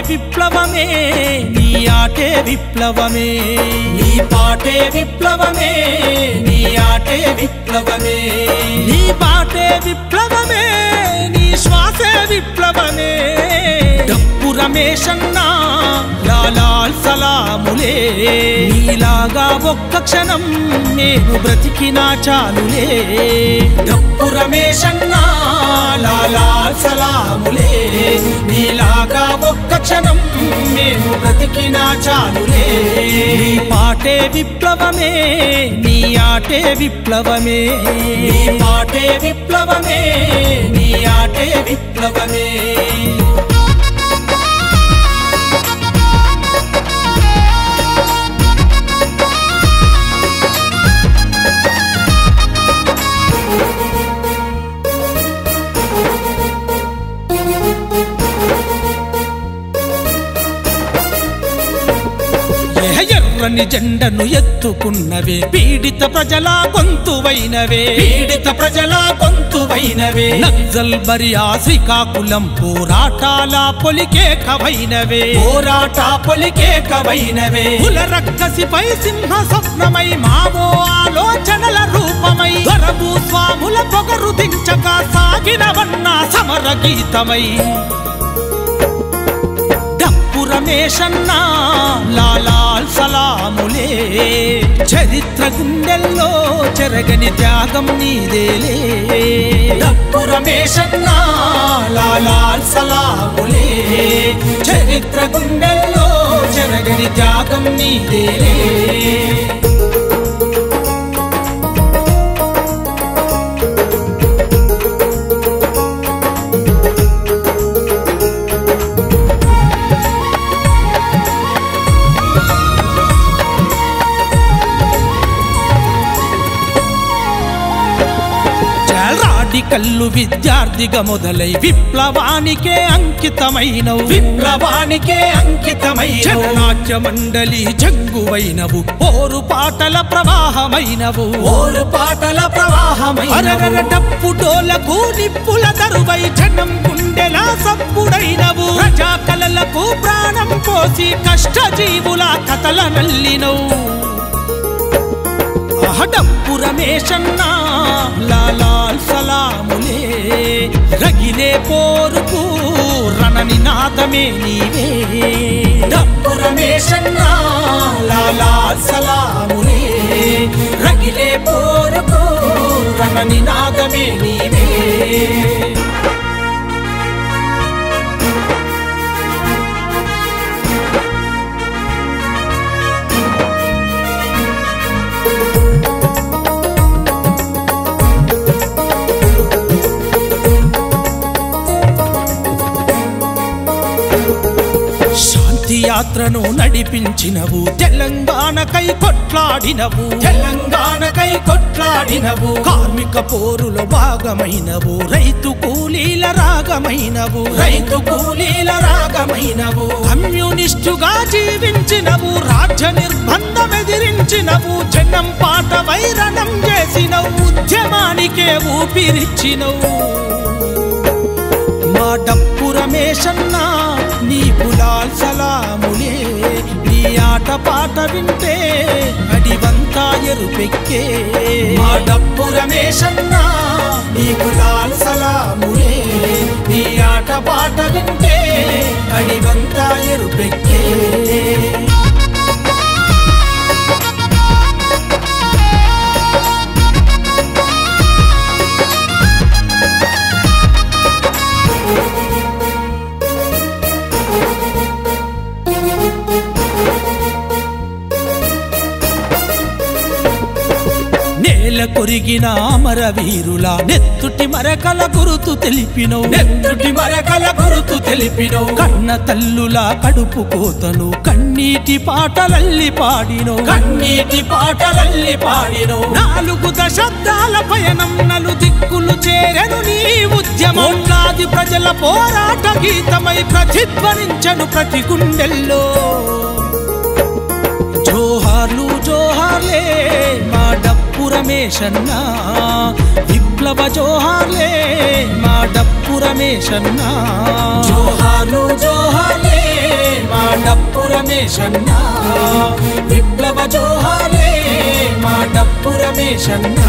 విప్లవమే నీ ఆటే విప్లవమే నీ పాటే విప్లవమే నీ ఆటే విప్లవమే నీ పాటే విప్లవమే నీ శ్వాసే విప్లవమే డప్పు రమేశన్నా లాలాల్ సలాములే నీలాగా ఒక్క క్షణం నేను బ్రతికినా చాలులే డప్పు రమేశన్నా లాలాల్ సలాములే నీలాగా ఒక్క క్షణం నేను బ్రతికినా చాలులే నీ పాటే విప్లవమే నీ ఆటే విప్లవమే నీ పాటే విప్లవమే నీ ఆటే విప్లవమే ఎర్రని జెండను ఎత్తుకున్నవే పీడిత ప్రజల గొంతువైనవే పీడిత ప్రజల గొంతువైనవే నక్సల్ బరియా శ్రీకాకుళం పోరాటాల పొలికేకవైనవే పోరాట పొలికేకవైనవే కుల రక్కసిపై సింహ స్వప్నమై మావో ఆలోచనల రూపమై దొరభూ స్వాముల పొగరు దించక సాగినవన్న సమర గీతమై రమేశన్నా లాలాల్ సలాములే చరిత్ర గుండెల్లో చెరగని త్యాగం నీదేలే డప్పు రమేశన్నా లాలాల్ సలాములే చరిత్ర గుండెల్లో చెరగని త్యాగం నీదేలే కల్లు విద్యార్థిగా మొదలై విప్లవానికే అంకితమైనవు విప్లవానికే అంకితమైనవు నాట్య మండలి జంగువైనవు ఓరు పాటల ప్రవాహమైనవు ఓరు పాటల ప్రవాహమైనవు డప్పు డోలకు నిప్పుల దరువై జనం గుండెలా సప్పుడైనవు ప్రజా కళలకు ప్రాణం పోసి కష్టజీవుల కథల నల్లినవు డప్పు రమేశన్నా లాలాల్ సలాములే రగిలే పోరుకు రణనినాదమే నీవే డప్పు రమేశన్నా లాలాల్ సలాములే రగిలే పోరుకు రణనినాదమే నీవే యాత్రను నడిపించినవు తెలంగాణకై కొట్లాడినవు తెలంగాణకై కొట్లాడినవు కార్మిక పోరులో భాగమైనవు రైతు కూలీల రాగమైనవు రైతు కూలీల రాగమైనవు కమ్యూనిస్టుగా జీవించినవు రాజ్య నిర్బంధం ఎదిరించినవు జనం పాట వైరణం చేసినవు ఉద్యమానికే ఊపిరిచ్చినవు మా డప్పు రమేశన్నా నీ పులాల్ సలాములే నీ ఆట పాట వింటే అడివంతా ఎరుపెక్కే మా డప్పు రమేశన్నా నీ పులాల్ సలాములే నీ ఆట పాట వింటే అడివంతా ఎరుపెక్కే కొరిగిన అమరవీరుల నెత్తుటి మరకల గురుతు తెలిపినవు నెత్తుటి మరకల గురుతు తెలిపినవు కన్న తల్లుల కడుపు కోతను కన్నీటి పాటలల్లి పాడినవు కన్నీటి పాటలల్లి పాడినవు 4 దశాబ్దాల పయనం నలు దిక్కులు చేరెను నీ ఉద్యమం లాది ప్రజల పోరాట గీతమై ప్రతిధ్వనించను ప్రతి గుండెల్లో జోహార్లు జోహార్లే మా డప్పు రమేశన్నా విప్లవ జోహార్లే మా డప్పు రమేశన్నా జోహార్లు జోహార్లే డప్పు రమేశన్న విప్లవ జోహార్లే మా డప్పు రమేశన్న